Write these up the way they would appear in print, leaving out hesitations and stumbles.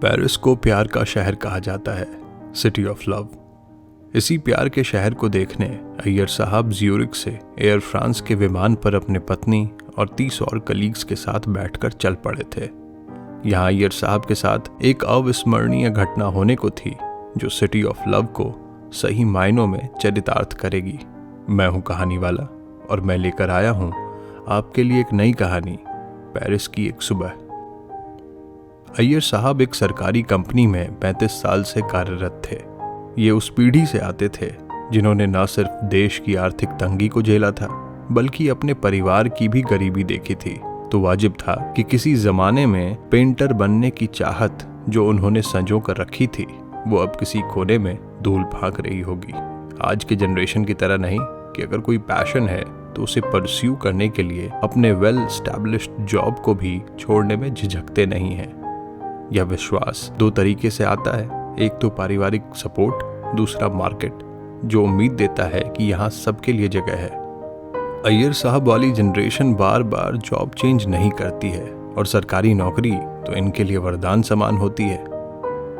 Paris को प्यार का शहर कहा जाता है, सिटी ऑफ लव। इसी प्यार के शहर को देखने अय्यर साहब ज्यूरिख से एयर फ्रांस के विमान पर अपने पत्नी और 30 और कलीग्स के साथ बैठकर चल पड़े थे। यहाँ अय्यर साहब के साथ एक अविस्मरणीय घटना होने को थी जो सिटी ऑफ लव को सही मायनों में चरितार्थ करेगी। मैं हूँ कहानी वाला और मैं लेकर आया हूँ आपके लिए एक नई कहानी, पेरिस की एक सुबह। अय्यर साहब एक सरकारी कंपनी में 35 साल से कार्यरत थे। ये उस पीढ़ी से आते थे जिन्होंने न सिर्फ देश की आर्थिक तंगी को झेला था बल्कि अपने परिवार की भी गरीबी देखी थी। तो वाजिब था कि किसी जमाने में पेंटर बनने की चाहत जो उन्होंने संजो कर रखी थी वो अब किसी कोने में धूल फांक रही होगी। आज के जनरेशन की तरह नहीं कि अगर कोई पैशन है तो उसे परस्यू करने के लिए अपने वेल एस्टैब्लिश्ड जॉब को भी छोड़ने में झिझकते नहीं हैं। यह विश्वास दो तरीके से आता है, एक तो पारिवारिक सपोर्ट, दूसरा मार्केट जो उम्मीद देता है कि यहाँ सबके लिए जगह है। अय्यर साहब वाली जनरेशन बार बार जॉब चेंज नहीं करती है और सरकारी नौकरी तो इनके लिए वरदान समान होती है।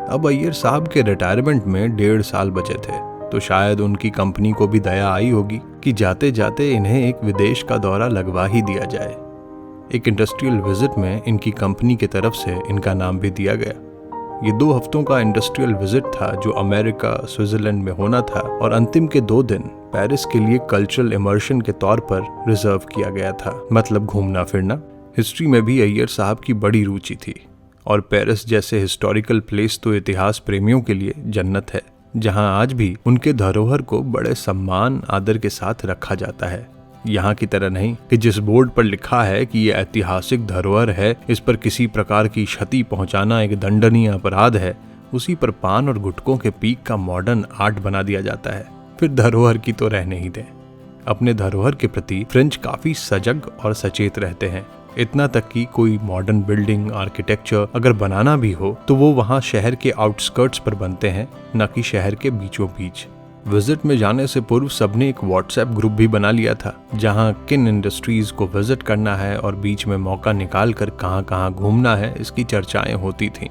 अब अय्यर साहब के रिटायरमेंट में 1.5 साल बचे थे तो शायद उनकी कंपनी को भी दया आई होगी कि जाते जाते इन्हें एक विदेश का दौरा लगवा ही दिया जाए। एक इंडस्ट्रियल विजिट में इनकी कंपनी की तरफ से इनका नाम भी दिया गया। ये 2 हफ्तों का इंडस्ट्रियल विजिट था जो अमेरिका, स्विट्जरलैंड में होना था और अंतिम के 2 दिन पेरिस के लिए कल्चरल इमर्शन के तौर पर रिजर्व किया गया था, मतलब घूमना फिरना। हिस्ट्री में भी अय्यर साहब की बड़ी रुचि थी और पेरिस जैसे हिस्टोरिकल प्लेस तो इतिहास प्रेमियों के लिए जन्नत है, जहां आज भी उनके धरोहर को बड़े सम्मान आदर के साथ रखा जाता है। यहाँ की तरह नहीं कि जिस बोर्ड पर लिखा है कि ये ऐतिहासिक धरोहर है, इस पर किसी प्रकार की क्षति पहुंचाना एक दंडनीय अपराध है, उसी पर पान और गुटकों के पीक का मॉडर्न आर्ट बना दिया जाता है। फिर धरोहर की तो रहने ही दें। अपने धरोहर के प्रति फ्रेंच काफी सजग और सचेत रहते हैं, इतना तक कि कोई मॉडर्न बिल्डिंग आर्किटेक्चर अगर बनाना भी हो तो वो वहाँ शहर के आउटस्कर्ट्स पर बनते हैं, न कि शहर के बीचों बीच। विजिट में जाने से पूर्व सबने एक व्हाट्सएप ग्रुप भी बना लिया था जहां किन इंडस्ट्रीज को विजिट करना है और बीच में मौका निकाल कर कहां घूमना है इसकी चर्चाएं होती थीं।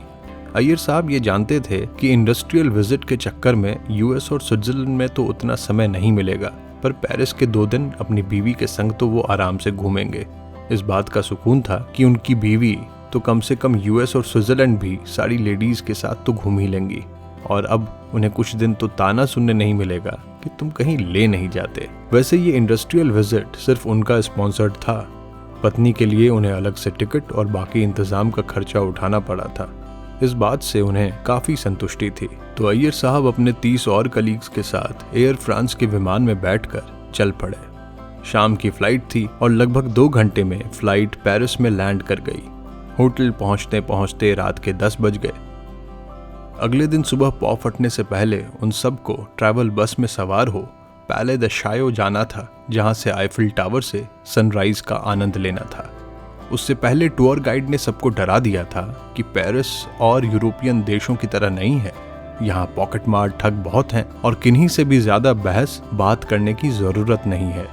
अय्यर साहब ये जानते थे कि इंडस्ट्रियल विजिट के चक्कर में यूएस और स्विट्जरलैंड में तो उतना समय नहीं मिलेगा, पर पेरिस के 2 दिन अपनी बीवी के संग तो वो आराम से घूमेंगे। इस बात का सुकून था कि उनकी बीवी तो कम से कम यूएस और स्विट्जरलैंड भी सारी लेडीज के साथ तो घूम ही लेंगी और अब उन्हें कुछ दिन तो ताना सुनने नहीं मिलेगा कि तुम कहीं ले नहीं जाते। वैसे ये इंडस्ट्रियल विजिट सिर्फ उनका स्पॉन्सर्ड था। पत्नी के लिए उन्हें अलग से टिकट और बाकी इंतजाम का खर्चा उठाना पड़ा था। इस बात से उन्हें काफी संतुष्टि थी। तो अय्यर साहब अपने 30 और कलीग्स के साथ एयर फ्रांस के विमान में बैठकर चल पड़े। शाम की फ्लाइट थी और लगभग 2 घंटे में फ्लाइट पेरिस में लैंड कर गई। होटल पहुंचते पहुंचते रात के 10 बज गए। अगले दिन सुबह पौ फटने से पहले उन सबको ट्रैवल बस में सवार हो पैले द शायो जाना था, जहां से आईफिल टावर से सनराइज का आनंद लेना था। उससे पहले टूर गाइड ने सबको डरा दिया था कि पेरिस और यूरोपियन देशों की तरह नहीं है, यहाँ पॉकेट मार ठग बहुत हैं और किन्हीं से भी ज्यादा बहस बात करने की जरूरत नहीं है।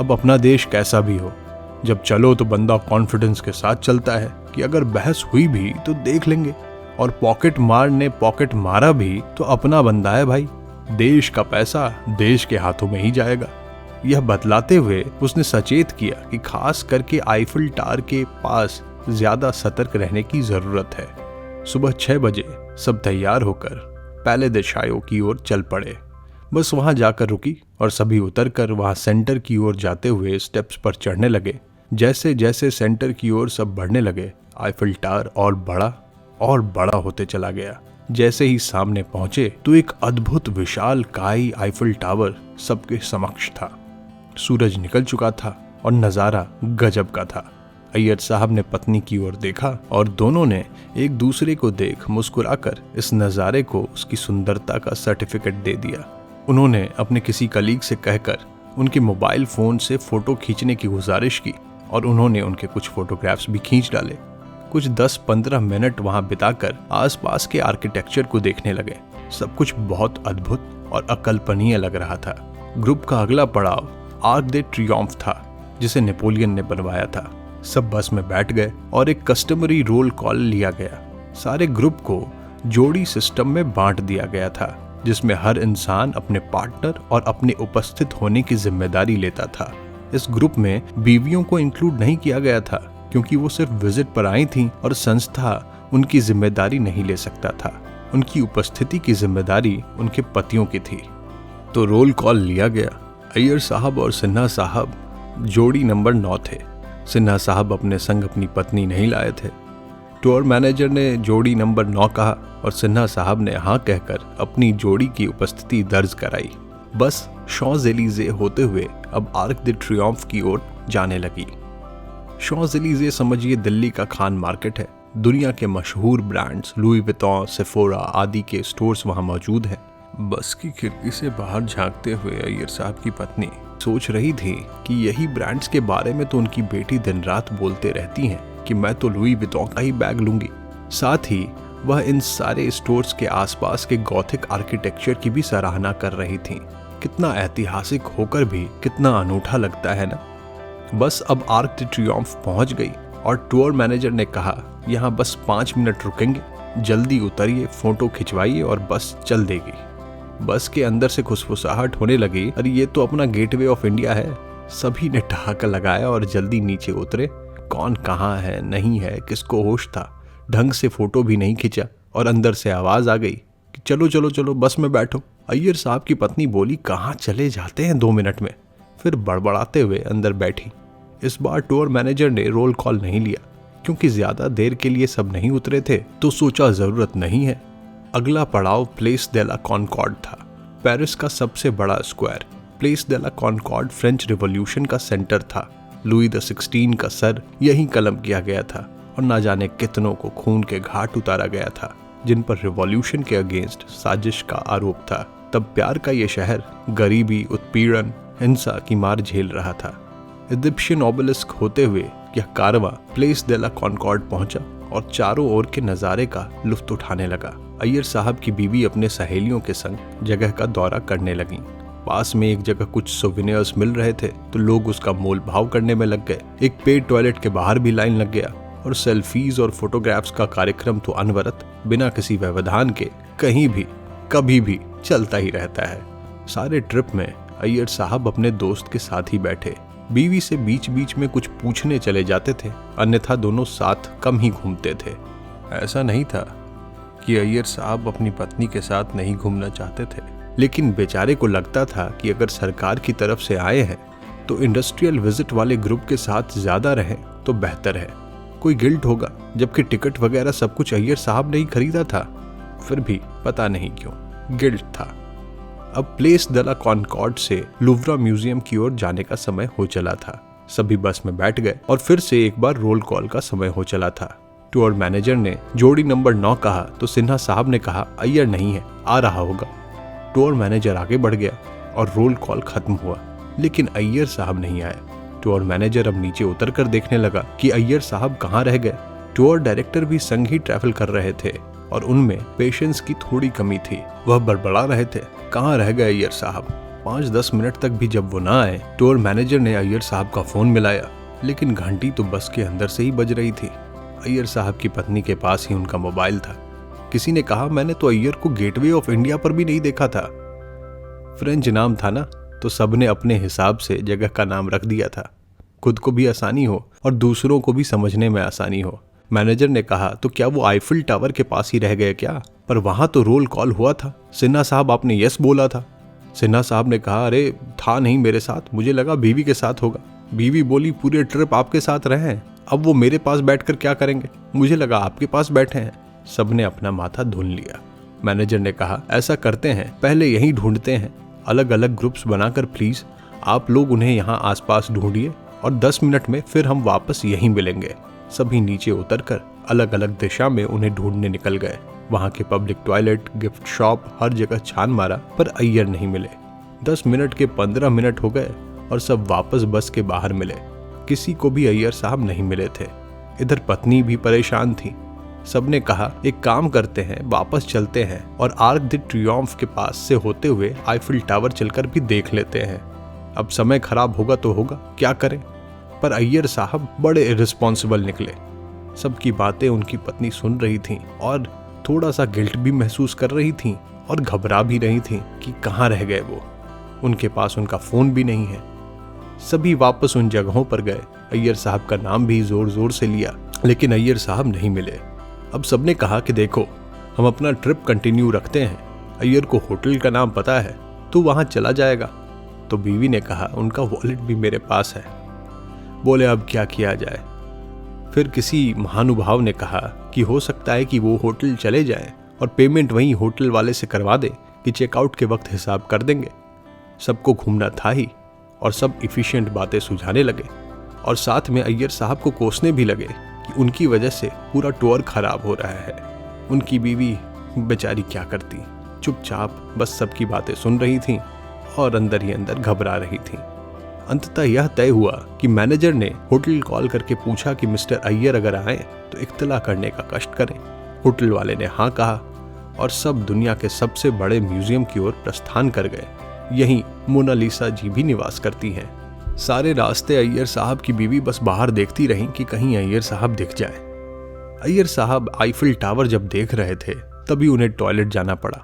अब अपना देश कैसा भी हो, जब चलो तो बंदा कॉन्फिडेंस के साथ चलता है कि अगर बहस हुई भी तो देख लेंगे, और पॉकेट मार ने पॉकेट मारा भी तो अपना बंदा है भाई, देश का पैसा देश के हाथों में ही जाएगा। यह बतलाते हुए उसने सचेत किया कि खास करके आईफिल टावर के पास ज्यादा सतर्क रहने की जरूरत है। सुबह 6 बजे सब तैयार होकर पैले द शायो की ओर चल पड़े। बस वहां जाकर रुकी और सभी उतरकर वहां सेंटर की ओर जाते हुए स्टेप्स पर चढ़ने लगे। जैसे जैसे सेंटर की ओर सब बढ़ने लगे, आईफिल टावर और बड़ा होते चला गया। जैसे ही सामने पहुंचे तो एक अद्भुत विशाल काई आईफिल टावर सबके समक्ष था। सूरज निकल चुका था और नजारा गजब का था। अय्यर साहब ने पत्नी की ओर देखा और दोनों ने एक दूसरे को देख मुस्कुराकर इस नजारे को उसकी सुंदरता का सर्टिफिकेट दे दिया। उन्होंने अपने किसी कलीग से कहकर उनके मोबाइल फोन से फोटो खींचने की गुजारिश की और उन्होंने उनके कुछ फोटोग्राफ्स भी खींच डाले। कुछ 10-15 मिनट वहां बिताकर आसपास के आर्किटेक्चर को देखने लगे। सब कुछ बहुत अद्भुत और अकल्पनीय लग रहा था। ग्रुप का अगला पड़ाव आर्क दे ट्रियोम्फ था, जिसे नेपोलियन ने बनवाया था। सब बस में बैठ गए और एक कस्टमरी रोल कॉल लिया गया। सारे ग्रुप को जोड़ी सिस्टम में बांट दिया गया था, जिसमें हर इंसान अपने पार्टनर और अपने उपस्थित होने की जिम्मेदारी लेता था। इस ग्रुप में बीवियों को इंक्लूड नहीं किया गया था, क्योंकि वो सिर्फ विजिट पर आई थीं और संस्था उनकी जिम्मेदारी नहीं ले सकता था। उनकी उपस्थिति की जिम्मेदारी उनके पतियों की थी। तो रोल कॉल लिया गया। अय्यर साहब और सिन्हा साहब जोड़ी नंबर 9 थे। सिन्हा साहब अपने संग अपनी पत्नी नहीं लाए थे। टूर मैनेजर ने जोड़ी नंबर 9 कहा और सिन्हा साहब ने हाँ कहकर अपनी जोड़ी की उपस्थिति दर्ज कराई। बस शॉज़-एलीज़े होते हुए अब आर्क द ट्रियोम्फ की ओर जाने लगी। शॉज़-एलीज़े समझिए दिल्ली का खान मार्केट है। दुनिया के मशहूर ब्रांड्स लुई विटॉन, सेफोरा आदि के स्टोर्स वहां मौजूद हैं। बस की खिड़की से बाहर झांकते हुए अय्यर साहब की पत्नी सोच रही थी कि यही ब्रांड्स के बारे में तो उनकी बेटी दिन रात बोलते रहती हैं कि मैं तो लुई विटॉन का ही बैग लूंगी। साथ ही वह इन सारे स्टोर्स के आसपास के गॉथिक आर्किटेक्चर की भी सराहना कर रही थी। कितना ऐतिहासिक होकर भी कितना अनूठा लगता है ना। बस अब आर्क द ट्रियोम्फ पहुंच गई और टूर मैनेजर ने कहा, यहाँ बस 5 मिनट रुकेंगे, जल्दी उतरिए, फोटो खिंचवाइए और बस चल देगी। बस के अंदर से खुशफुसाहट होने लगी, अरे ये तो अपना गेटवे ऑफ इंडिया है। सभी ने ठहाका लगाया और जल्दी नीचे उतरे। कौन कहाँ है नहीं है किसको होश था, ढंग से फोटो भी नहीं खींचा और अंदर से आवाज आ गई कि चलो चलो चलो बस में बैठो। अय्यर साहब की पत्नी बोली, कहाँ चले जाते हैं 2 मिनट में। फिर बड़बड़ाते हुए अंदर बैठी। इस बार टूर मैनेजर ने रोल कॉल नहीं लिया, क्योंकि ज्यादा देर के लिए सब नहीं उतरे थे, तो सोचा जरूरत नहीं है। अगला पड़ाव प्लेस दे ला कॉनकॉर्ड था, पेरिस का सबसे बड़ा square. Place de la Concorde French revolution का सेंटर था। लुई द 16 का सर यहीं कलम किया गया था और ना जाने कितनों को खून के घाट उतारा गया था, जिन पर रिवॉल्यूशन के अगेंस्ट साजिश का आरोप था। तब प्यार का ये शहर गरीबी, उत्पीड़न, हिंसा की मार झेल रहा था। इजिप्शियन ओबेलिस्क होते हुए यह कारवां प्लेस दे ला कॉनकॉर्ड पहुंचा और चारों ओर के नजारे का लुत्फ उठाने लगा। अय्यर साहब की बीवी अपने सहेलियों के संग जगह का दौरा करने लगी। पास में एक जगह कुछ सोवेनियर्स मिल रहे थे तो लोग उसका मोल भाव करने में लग गए। एक पेड टॉयलेट के बाहर भी लाइन लग गया और सेल्फीज और फोटोग्राफ्स का कार्यक्रम तो अनवरत बिना किसी व्यवधान के कहीं भी कभी भी चलता ही रहता है। सारे ट्रिप में अय्यर साहब अपने दोस्त के साथ ही बैठे। बीवी से बीच बीच में कुछ पूछने चले जाते थे, अन्यथा दोनों साथ कम ही घूमते थे। ऐसा नहीं था कि अय्यर साहब अपनी पत्नी के साथ नहीं घूमना चाहते थे, लेकिन बेचारे को लगता था कि अगर सरकार की तरफ से आए हैं तो इंडस्ट्रियल विजिट वाले ग्रुप के साथ ज्यादा रहें तो बेहतर है। कोई गिल्ट होगा, जबकि टिकट वगैरह सब कुछ अय्यर साहब ने ही खरीदा था। फिर भी पता नहीं क्यों गिल्ट था। अब प्लेस दे ला कॉनकॉर्ड से लुव्रा म्यूजियम की ओर जाने का समय हो चला था। सभी बस में बैठ गए और फिर से एक बार रोल कॉल का समय हो चला था। टूर मैनेजर ने जोड़ी नंबर 9 कहा तो सिन्हा साहब ने कहा, अय्यर नहीं है, आ रहा होगा। टूर मैनेजर आगे बढ़ गया और रोल कॉल खत्म हुआ, लेकिन अय्यर साहब नहीं आए। टूर मैनेजर अब नीचे उतर कर देखने लगा कि अय्यर साहब कहाँ रह गए। टूर डायरेक्टर भी संग ही ट्रैवल कर रहे थे और उनमें पेशेंस की थोड़ी कमी थी। वह बड़बड़ा रहे थे, कहाँ रह गए अय्यर साहब। 5-10 मिनट तक भी जब वो ना आए, टूर मैनेजर ने अय्यर साहब का फोन मिलाया, लेकिन घंटी तो बस के अंदर से ही बज रही थी। अय्यर साहब की पत्नी के पास ही उनका मोबाइल था। किसी ने कहा, मैंने तो अय्यर को गेटवे ऑफ इंडिया पर भी नहीं देखा था। फ्रेंच नाम था ना, तो सबने अपने हिसाब से जगह का नाम रख दिया था, खुद को भी आसानी हो और दूसरों को भी समझने में आसानी हो। मैनेजर ने कहा, तो क्या वो आईफिल टावर के पास ही रह गए क्या? पर वहां तो रोल कॉल हुआ था। सिन्हा साहब, आपने यस बोला था। सिन्हा साहब ने कहा, अरे था नहीं मेरे साथ, मुझे लगा बीवी के साथ होगा। बीवी बोली, पूरे ट्रिप आपके साथ रहे हैं, अब वो मेरे पास बैठकर क्या करेंगे, मुझे लगा आपके पास बैठे हैं। सबने अपना माथा धुन लिया। मैनेजर ने कहा, ऐसा करते हैं, पहले यहीं ढूंढते हैं, अलग अलग ग्रुप्स बनाकर प्लीज आप लोग उन्हें यहाँ आसपास ढूंढिए और 10 मिनट में फिर हम वापस यहीं मिलेंगे। सभी नीचे उतरकर अलग अलग दिशा में उन्हें ढूंढने निकल गए। वहां के पब्लिक टॉयलेट, गिफ्ट शॉप, हर जगह छान मारा, पर अय्यर नहीं मिले। 10 मिनट के 15 मिनट हो गए और सब वापस बस के बाहर मिले। किसी को भी अय्यर साहब नहीं मिले थे। इधर पत्नी भी परेशान थी। सबने कहा, एक काम करते हैं, वापस चलते हैं और आर्क द ट्रियोम्फ के पास से होते हुए आईफिल टावर चलकर भी देख लेते हैं। अब समय खराब होगा तो होगा, क्या करें। पर अय्यर साहब बड़े इर्रिस्पॉन्सिबल निकले। सबकी बातें उनकी पत्नी सुन रही थी और थोड़ा सा गिल्ट भी महसूस कर रही थी और घबरा भी रही थी कि कहाँ रह गए वो। उनके पास उनका फोन भी नहीं है। सभी वापस उन जगहों पर गए। अय्यर साहब का नाम भी जोर जोर से लिया, लेकिन अय्यर साहब नहीं मिले। अब सबने कहा कि देखो, हम अपना ट्रिप कंटिन्यू रखते हैं, अय्यर को होटल का नाम पता है तो वहां चला जाएगा। तो बीवी ने कहा, उनका वॉलेट भी मेरे पास है। बोले अब क्या किया जाए। फिर किसी महानुभाव ने कहा कि हो सकता है कि वो होटल चले जाएं और पेमेंट वहीं होटल वाले से करवा दे कि चेकआउट के वक्त हिसाब कर देंगे। सबको घूमना था ही और सब इफिशिएंट बातें सुझाने लगे और साथ में अय्यर साहब को कोसने भी लगे कि उनकी वजह से पूरा टूर खराब हो रहा है। उनकी बीवी बेचारी क्या करती, चुपचाप बस सबकी बातें सुन रही थी और अंदर ही अंदर घबरा रही थी। अंततः यह तय हुआ कि मैनेजर ने होटल कॉल करके पूछा कि मिस्टर अय्यर अगर आए तो इत्तला करने का कष्ट करें। होटल वाले ने हाँ कहा और सब दुनिया के सबसे बड़े म्यूजियम की ओर प्रस्थान कर गए। यहीं मोनालिसा जी भी निवास करती हैं। सारे रास्ते अय्यर साहब की बीवी बस बाहर देखती रहीं कि कहीं अय्यर साहब दिख जाए। अय्यर साहब आईफिल टावर जब देख रहे थे तभी उन्हें टॉयलेट जाना पड़ा।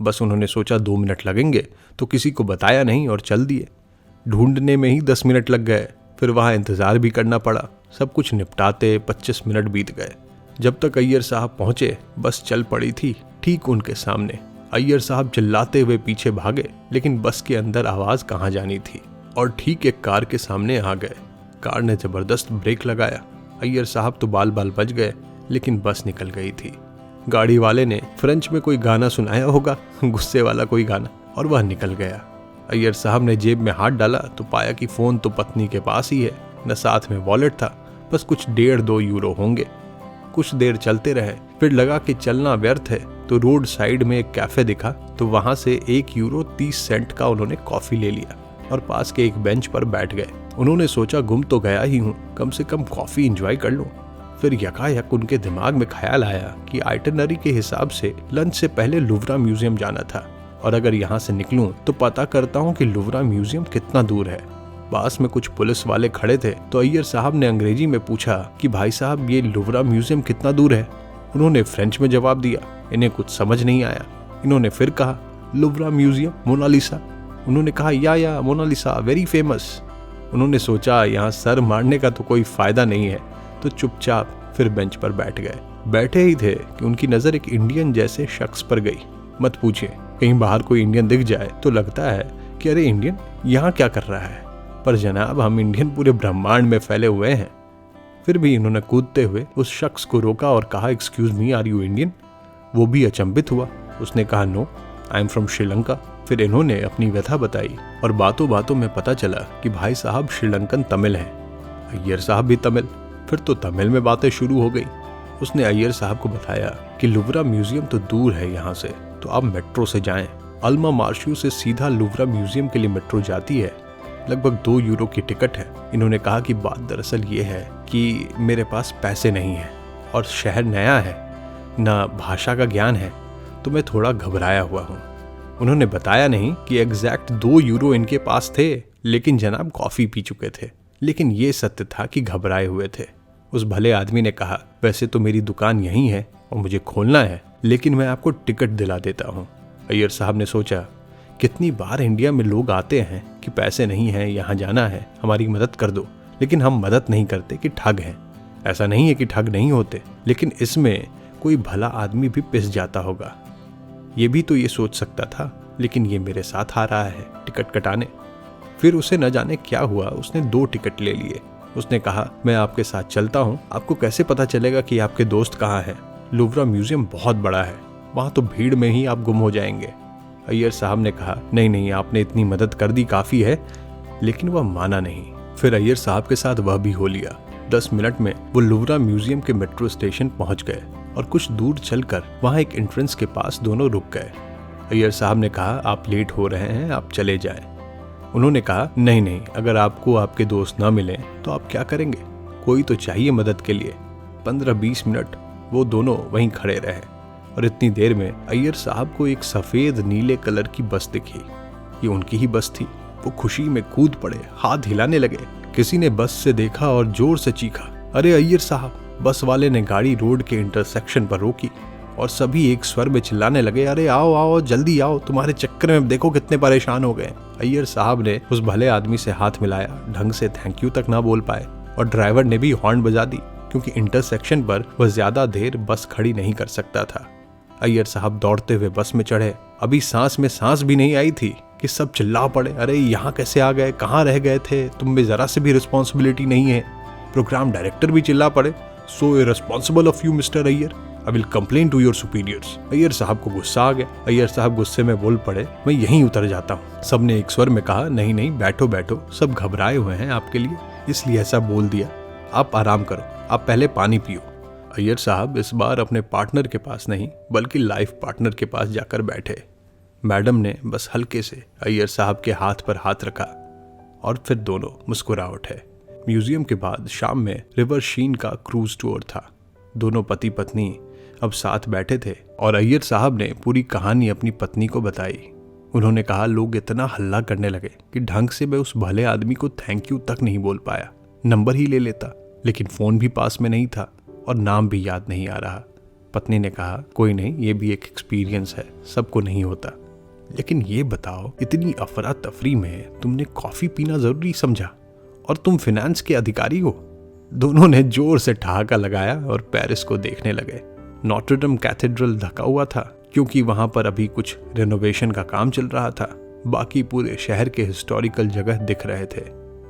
बस उन्होंने सोचा 2 मिनट लगेंगे तो किसी को बताया नहीं और चल दिए। ढूंढने में ही 10 मिनट लग गए, फिर वहां इंतजार भी करना पड़ा। सब कुछ निपटाते 25 मिनट बीत गए। जब तक अय्यर साहब पहुंचे बस चल पड़ी थी ठीक उनके सामने। अय्यर साहब चिल्लाते हुए पीछे भागे, लेकिन बस के अंदर आवाज कहाँ जानी थी और ठीक एक कार के सामने आ गए। कार ने जबरदस्त ब्रेक लगाया। अय्यर साहब तो बाल बाल बच गए, लेकिन बस निकल गई थी। गाड़ी वाले ने फ्रेंच में कोई गाना सुनाया होगा, गुस्से वाला कोई गाना, और वह निकल गया। अय्यर साहब ने जेब में हाथ डाला तो पाया कि फोन तो पत्नी के पास ही है, न साथ में वॉलेट था। बस कुछ 1.5-2 यूरो होंगे। कुछ देर चलते रहे, फिर लगा कि चलना व्यर्थ है तो रोड साइड में एक कैफे दिखा तो वहां से 1 यूरो 30 सेंट का उन्होंने कॉफी ले लिया और पास के एक बेंच पर बैठ गए। उन्होंने सोचा गुम तो गया ही हूँ, कम से कम कॉफी एंजॉय कर लूं। फिर यकायक उनके दिमाग में ख्याल आया कि आइटनरी के हिसाब से लंच से पहले लुवरा म्यूजियम जाना था और अगर यहाँ से निकलूं तो पता करता हूँ कि लुवरा म्यूजियम कितना दूर है। पास में कुछ पुलिस वाले खड़े थे तो अय्यर साहब ने अंग्रेजी में पूछा कि भाई साहब ये लुवरा म्यूजियम कितना दूर है। उन्होंने फ्रेंच में जवाब दिया। इन्हें कुछ समझ नहीं आया। इन्होंने फिर कहा लुवरा म्यूजियम, मोनालिसा। उन्होंने कहा या मोनालिसा वेरी फेमस। उन्होंने सोचा यहाँ सर मारने का तो कोई फायदा नहीं है तो चुपचाप फिर बेंच पर बैठ गए। बैठे ही थे कि उनकी नजर एक इंडियन जैसे शख्स पर गई। मत पूछिए, कहीं बाहर कोई इंडियन दिख जाए तो लगता है कि अरे इंडियन यहाँ क्या कर रहा है, पर जनाब हम इंडियन पूरे ब्रह्मांड में फैले हुए हैं। फिर भी इन्होंने कूदते हुए उस शख्स को रोका और कहा excuse me, are you Indian? वो भी अचंभित हुआ। उसने कहा no, I am from Sri Lanka. फिर इन्होंने अपनी व्यथा बताई और बातों बातों में पता चला कि भाई साहब श्रीलंकन तमिल हैं, अय्यर साहब भी तमिल। फिर तो तमिल में बातें शुरू हो गई। उसने अय्यर साहब को बताया कि लुवरा म्यूजियम तो दूर है यहाँ से, तो आप मेट्रो से जाएं। अल्मा मार्शू से सीधा लुवरा म्यूजियम के लिए मेट्रो जाती है, लगभग 2 यूरो की टिकट है। इन्होंने कहा कि बात दरअसल ये है कि मेरे पास पैसे नहीं है और शहर नया है, ना भाषा का ज्ञान है, तो मैं थोड़ा घबराया हुआ हूँ। उन्होंने बताया नहीं कि एग्जैक्ट 2 यूरो इनके पास थे, लेकिन जनाब कॉफी पी चुके थे। लेकिन ये सत्य था कि घबराए हुए थे। उस भले आदमी ने कहा वैसे तो मेरी दुकान यहीं है और मुझे खोलना है, लेकिन मैं आपको टिकट दिला देता हूँ। अय्यर साहब ने सोचा कितनी बार इंडिया में लोग आते हैं कि पैसे नहीं हैं, यहाँ जाना है, हमारी मदद कर दो, लेकिन हम मदद नहीं करते कि ठग हैं। ऐसा नहीं है कि ठग नहीं होते, लेकिन इसमें कोई भला आदमी भी पिस जाता होगा। ये भी तो ये सोच सकता था, लेकिन ये मेरे साथ आ रहा है टिकट कटाने। फिर उसे न जाने क्या हुआ, उसने 2 टिकट ले लिए। उसने कहा मैं आपके साथ चलता हूँ, आपको कैसे पता चलेगा कि आपके दोस्त कहाँ हैं? लुवरा म्यूजियम बहुत बड़ा है, वहाँ तो भीड़ में ही आप गुम हो जाएंगे। अय्यर साहब ने कहा नहीं, आपने इतनी मदद कर दी काफ़ी है, लेकिन वह माना नहीं। फिर अय्यर साहब के साथ वह भी हो लिया। 10 मिनट में वो लुवरा म्यूजियम के मेट्रो स्टेशन पहुंच गए और कुछ दूर चलकर वहाँ एक एंट्रेंस के पास दोनों रुक गए। अय्यर साहब ने कहा आप लेट हो रहे हैं, आप चले जाएं। उन्होंने कहा नहीं, अगर आपको आपके दोस्त न मिले तो आप क्या करेंगे? कोई तो चाहिए मदद के लिए। 15-20 मिनट वो दोनों वहीं खड़े रहे और इतनी देर में अय्यर साहब को एक सफेद नीले कलर की बस दिखी। ये उनकी ही बस थी। वो खुशी में कूद पड़े, हाथ हिलाने लगे। किसी ने बस से देखा और जोर से चीखा, अरे अय्यर साहब, बस वाले ने गाड़ी रोड के इंटरसेक्शन पर रोकी और सभी एक स्वर में चिल्लाने लगे, अरे आओ आओ जल्दी आओ, तुम्हारे चक्कर में देखो कितने परेशान हो गए। अय्यर साहब ने उस भले आदमी से हाथ मिलाया, ढंग से थैंक यू तक ना बोल पाए और ड्राइवर ने भी हॉर्न बजा दी क्योंकि इंटरसेक्शन पर वह ज्यादा देर बस खड़ी नहीं कर सकता था। अय्यर साहब दौड़ते हुए बस में चढ़े। अभी सांस में सांस भी नहीं आई थी कि सब चिल्ला पड़े, अरे यहाँ कैसे आ गए, कहाँ रह गए थे, तुम में जरा से भी रिस्पॉन्सिबिलिटी नहीं है। प्रोग्राम डायरेक्टर भी चिल्ला पड़े, so irresponsible of you mister Iyer, I will complain to your superiors. Iyer साहब को गुस्सा आ गया। अय्यर साहब गुस्से में बोल पड़े, मैं यहीं उतर जाता हूँ। सबने एक स्वर में कहा, नहीं नहीं बैठो बैठो, सब घबराए हुए हैं आपके लिए, इसलिए ऐसा बोल दिया, आप आराम करो, आप पहले पानी पियो। अय्यर साहब इस बार अपने पार्टनर के पास नहीं बल्कि लाइफ पार्टनर के पास जाकर बैठे। मैडम ने बस हल्के से अय्यर साहब के हाथ पर हाथ रखा और फिर दोनों मुस्कुरा उठे। म्यूजियम के बाद शाम में रिवर शीन का क्रूज टूर था। दोनों पति पत्नी अब साथ बैठे थे और अय्यर साहब ने पूरी कहानी अपनी पत्नी को बताई। उन्होंने कहा, लोग इतना हल्ला करने लगे कि ढंग से मैं उस भले आदमी को थैंक यू तक नहीं बोल पाया। नंबर ही ले लेता, लेकिन फोन भी पास में नहीं था और नाम भी याद नहीं आ रहा। पत्नी ने कहा, कोई नहीं, ये भी एक एक्सपीरियंस है, सबको नहीं होता। लेकिन ये बताओ, इतनी अफरा तफरी में तुमने कॉफी पीना जरूरी समझा और तुम फाइनेंस के अधिकारी हो। दोनों ने जोर से ठहाका लगाया और पेरिस को देखने लगे। नॉट्रडम कैथेड्रल ढका हुआ था क्योंकि वहां पर अभी कुछ रेनोवेशन का काम चल रहा था। बाकी पूरे शहर के हिस्टोरिकल जगह दिख रहे थे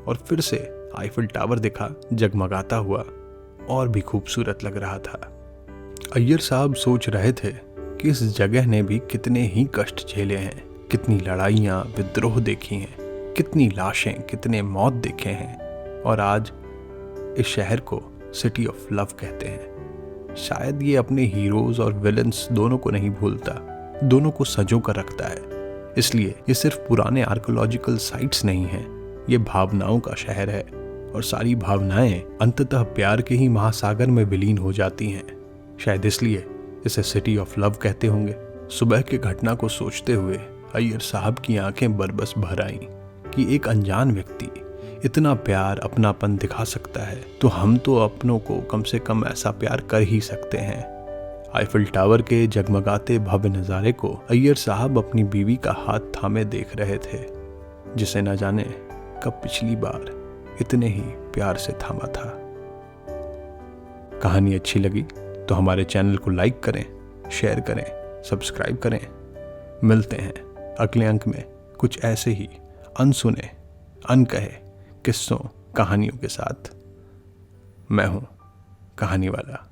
और फिर से आईफिल टावर दिखा, जगमगाता हुआ और भी खूबसूरत लग रहा था। अय्यर साहब सोच रहे थे कि इस जगह ने भी कितने ही कष्ट झेले हैं, कितनी लड़ाइयाँ विद्रोह देखी हैं, कितनी लाशें, कितने मौत देखे हैं और आज इस शहर को सिटी ऑफ लव कहते हैं। शायद ये अपने हीरोज और विलन्स दोनों को नहीं भूलता, दोनों को संजो कर रखता है। इसलिए ये सिर्फ पुराने आर्कियोलॉजिकल साइट्स नहीं हैं, ये भावनाओं का शहर है और सारी भावनाएं अंततः प्यार के ही महासागर में विलीन हो जाती हैं। शायद इसलिए इसे सिटी ऑफ लव कहते होंगे। सुबह की घटना को सोचते हुए अय्यर साहब की आंखें बरबस भर आईं कि एक अनजान व्यक्ति इतना प्यार, अपनापन दिखा सकता है तो हम तो अपनों को कम से कम ऐसा प्यार कर ही सकते हैं। आईफिल टावर के जगमगाते भव्य नज़ारे को अय्यर साहब अपनी बीवी का हाथ थामे देख रहे थे, जिसे न जाने कब पिछली बार इतने ही प्यार से थामा था। कहानी अच्छी लगी तो हमारे चैनल को लाइक करें, शेयर करें, सब्सक्राइब करें। मिलते हैं अगले अंक में कुछ ऐसे ही अनसुने, अनकहे किस्सों, कहानियों के साथ। मैं हूं कहानी वाला।